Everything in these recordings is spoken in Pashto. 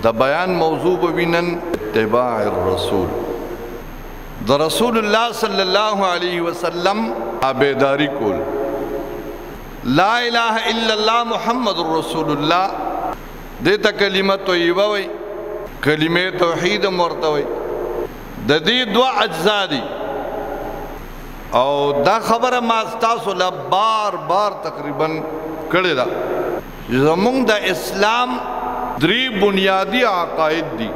د بیان موضوع بوینن اتباع الرسول د رسول الله صلی الله علیه وسلم تابعداری کول لا اله الا الله محمد رسول الله دیتا کلمه طیبه وی کلمه توحید مرتوی د دې دو اجزا دي او دا خبره ما تاسو له بار تقریبا کړی دا زمونږ د اسلام درې بنیادی عقاید دي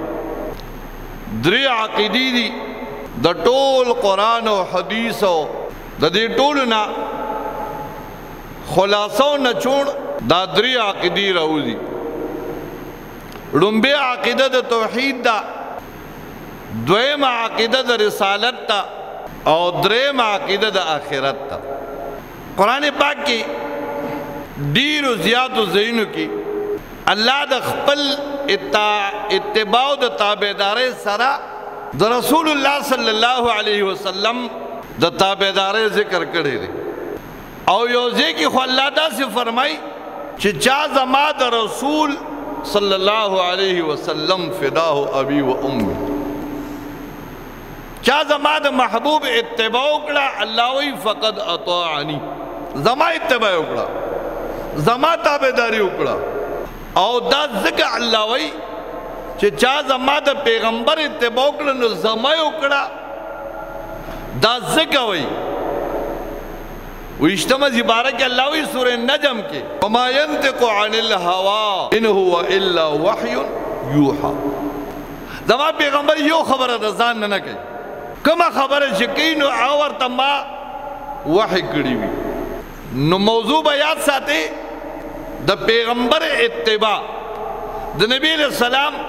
درې عقیدې دي د ټول قرآن او حدیث او د دې ټولو نه خلاصو نچوړ دا درې عقیدې راوځي لومبه عقیده د توحید دا دویم عقیده د رسالت تا او دریم عقیده د آخرت تا قرآن پاک کی ډیر زیات زینو کی الله د خپل اتباع د تابعداري سره د رسول الله صلی الله علیه وسلم د تابعداري ذکر کړی دی او یو ځکه خو الله دا څه فرمای چې چا زما د رسول صلی الله علیه وسلم فداه ابي و امي چا زما د محبوب اتباع وکړه الله وی فقد اطاعني زما اتباع وکړه زما تابعداري وکړه او دا ذکر الله وی چې چا زما د پیغمبر اتباع وکړه نو زما وکړه دا ذکر وی ویشتم زبارک اللہ وی سورہ نجم کے وما ينطق عن الهوى ان هو الا وحی یوحا زما پیغمبر یو خبر رضان نہ کئی کما خبر شکین اور تما وحی کڑی وی نو موضوع بیات ساتے دا پیغمبر اتباع دا نبی علیہ السلام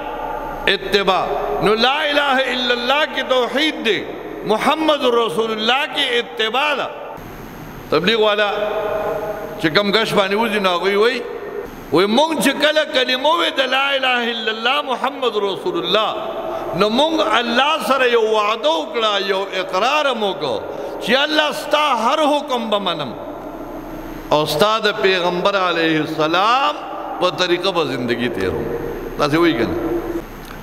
اتباع نو لا الہ الا اللہ کی توحید دے محمد رسول اللہ کی اتباع دا تبلیغ والا چې کم غش باندې وځي نو هغوی وی مونږ چې کله کلمه وې د لا اله الا الله محمد رسول الله نو مونږ الله سره یو وعده وکړه یو اقرار مو وکړو چې الله ستا هر حکم به منم او ستا د پیغمبر علیه السلام په طریقه به زندگی تیروم تاسې وایي که نه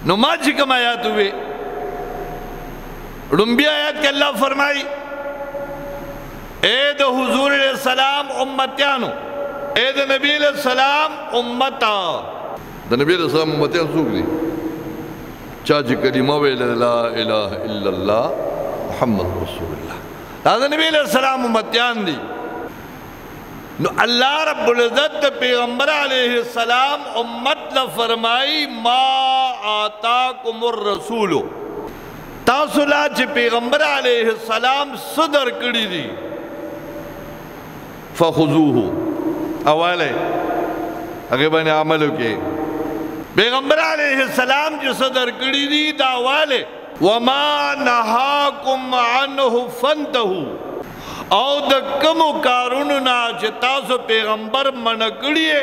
نو ما چې کوم آیات وې لومبي آیات کې الله فرمایي اے دا حضور علیہ السلام امتیانو اے دا نبی علیہ السلام امتا دا نبی علیہ السلام امتیان سوک دی چاچی کلمہ ویلے لا الہ الا اللہ محمد رسول اللہ دا نبی علیہ السلام امتیان دی نو اللہ رب العزت پیغمبر علیہ السلام امت لفرمائی ما آتاکم الرسولو تاصلہ چی پیغمبر علیہ السلام صدر کری دی فخذوه اولے اگربانی عملو کے پیغمبر علیہ السلام جو صدر کری دی داوالے وما نہاکم عنہ فانتہو او دکمو کاروننا چتاسو پیغمبر منکڑیے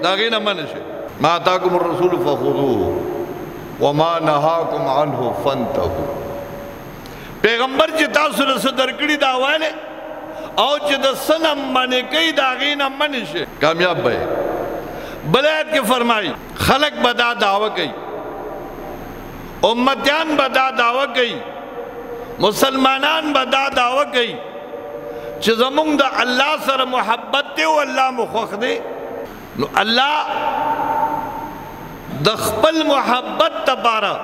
داغینا منشے ما آتاکم الرسول فخذوه وما نہاکم عنہ فانتہو پیغمبر چتاسو صدر کری داوالے او چې د سنم منی کئی داغینا منشه کامیاب بھئی بلایت کے فرمائی خلق بدا دعوی کئی امتیان بدا دعوی کئی مسلمانان بدا دعوی کئی چې زمونږ د اللہ سر محبت دے و اللہ مخوخ دے نو اللہ د خپل محبت تبارا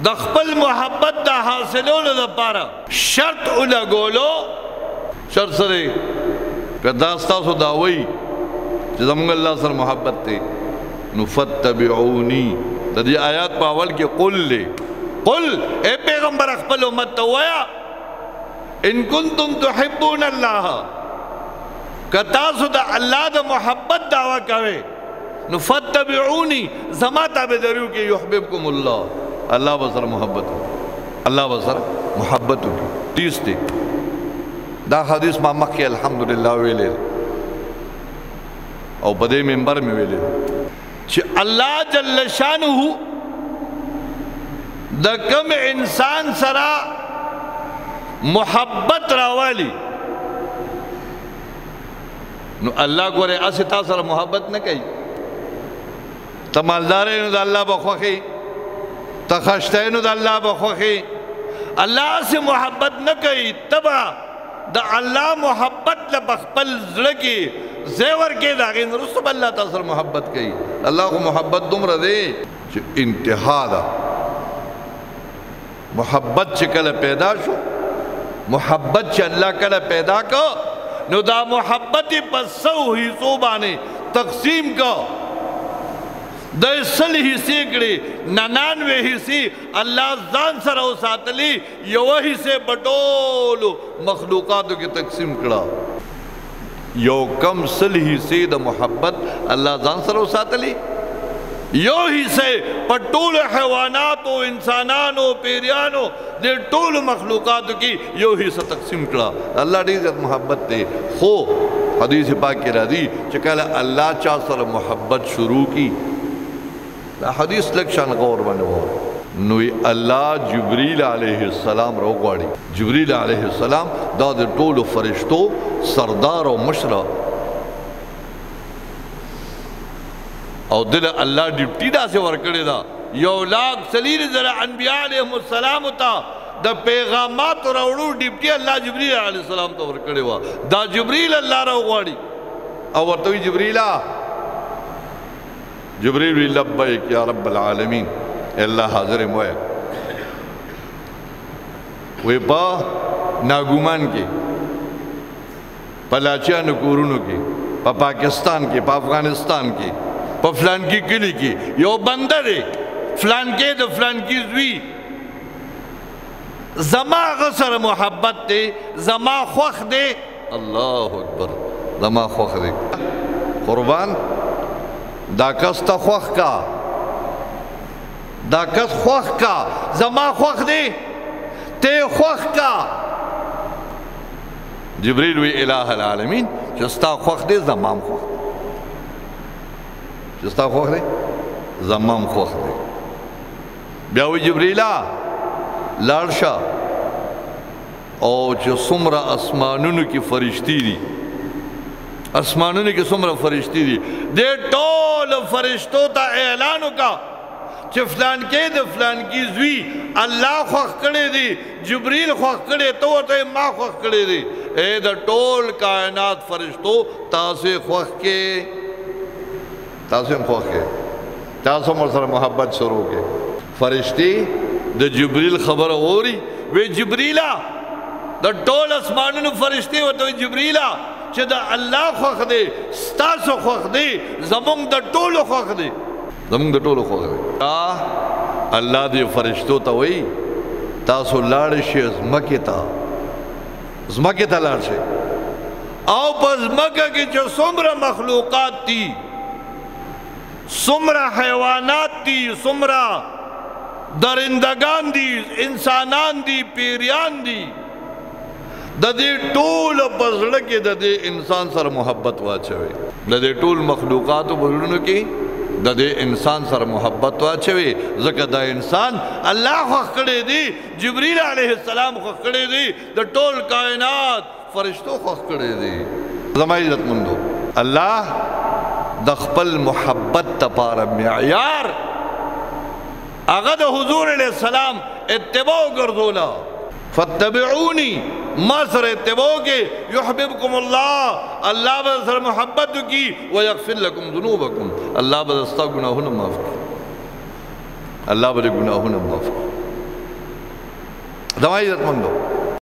د خپل محبت دا حاصلولو دا پارا شرط اولا گولو شرط سرے کہ داستاسو داوئی کہ زمانگ اللہ سر محبت تے نفتبعونی دا دی آیات پاول کے قل لے قل اے پیغمبر اخبر امت تویا ان کنتم تحبون اللہ کہ تاسو دا اللہ دا محبت دعویٰ کرے نفتبعونی زما تابداریو کہ یحببکم اللہ اللہ بسر محبت اللہ بسر محبت کی تیس تے دا حدیث ما مخی الحمدللہ ویلے او بدے ممبر میں ویلے چھ اللہ جل شانہو دا کم انسان سرا محبت راوالی نو اللہ کو رہے اسے تا سر محبت نہ کئی تمالدارینو دا اللہ بخوخی تخشتینو دا اللہ بخوخی اللہ سے محبت نہ کئی تبا دا اللہ محبت لبخپل زڑکی زیور کے داغین رسول اللہ تاثر محبت کئی اللہ کو محبت دم ردے جو انتہا دا محبت چکل پیدا شو محبت چ اللہ کل پیدا کا نو دا محبت پس سو ہی صوبانے تقسیم کا دا سل حصے کڑے 99 حصے اللہ زان سر او ساتلی یو حصے بٹولو مخلوقاتو کی تقسیم کڑا یو کم سل حصے دا محبت اللہ زان سر او ساتلی یو حصے پٹول حیواناتو انسانانو پیریانو دے ٹول مخلوقاتو کی یو حصہ تقسیم کڑا اللہ دیزت محبت دے خو حدیث پاک کی رضی چکل اللہ چاہ سر محبت شروع کی حدیث لکشان غور بنے ہو نوی اللہ جبریل علیہ السلام رو گواری جبریل علیہ السلام دا دے ٹول فرشتو سردار و مشرہ او دل اللہ ڈپٹی دا سے ورکڑے دا یو لاکھ سلیر ذرا انبیاء علیہ السلام تا دا پیغامات روڑو ڈپٹی اللہ جبریل علیہ السلام تا ورکڑے وا دا جبریل اللہ رو گواری او ورطوی جبریلہ جبریل وی لبیک یا رب العالمین اللہ حاضر موئے وی پا ناگومان کی پا لاچیا نکورونو کی پا پاکستان کی پا افغانستان کی پا فلان کی کلی کی یو بندر ہے فلان کے دو فلان کی زوی زما غصر محبت دے زما خوخ دے اللہ اکبر زما خوخ دے قربان دا کس تا خوخ کا دا کس خوخ کا زما خوخ دے تے خوخ کا جبریل وی الہ العالمین جستا خوخ دے زمام خوخ دے جستا خوخ دے زمام خوخ دے بیاوی جبریلہ لارشا او جو سمرہ اسمانونو کی فرشتی دی اسمانونو کی سمرہ فرشتی دی دے ٹول فرشتو تا اعلانو کا چھ فلان کے دے فلان کی زوی اللہ خوخ کڑے دی جبریل خوخ کڑے تو ما خوخ کڑے دی اے دا ٹول کائنات فرشتو تاسے خوخ کے تاسے ہم خوخ کے تاسے مرسل محبت شروع کے فرشتی دا جبریل خبر ہو رہی وی جبریلہ دا ٹول اسمانونو فرشتی و تو جبریلہ چھ دا اللہ خوخ دے ستاسو خوخ دے زمونگ دا ٹولو خوخ دے زمونگ دا ٹولو خوخ دے اللہ دے فرشتو تا وی تاسو لارشی ازمکی تا لارشی او پا ازمکا کی چھ سمرہ مخلوقات تی سمرہ حیوانات تی سمرہ درندگان دی انسانان دی پیریان دی دا دے ٹول پزڑکی دا دے انسان سر محبت واچوے دا دے ٹول مخلوقات بزرنو کی دا دے انسان سر محبت واچوے ذکر دا انسان اللہ خوخ کڑے دی جبریل علیہ السلام خوخ کڑے دی دا ٹول کائنات فرشتو خوخ کڑے دی زمائی عزت مندو اللہ دا خپل محبت تپارا معیار اغد حضور علیہ السلام اتباع گردولا فاتبعونی ما سر اتباع کے یحببکم اللہ اللہ بذر محبت کی ویغفر لکم ذنوبکم اللہ بذستا گناہونا معاف کی اللہ بذر گناہونا معاف کی دمائی عزت مندو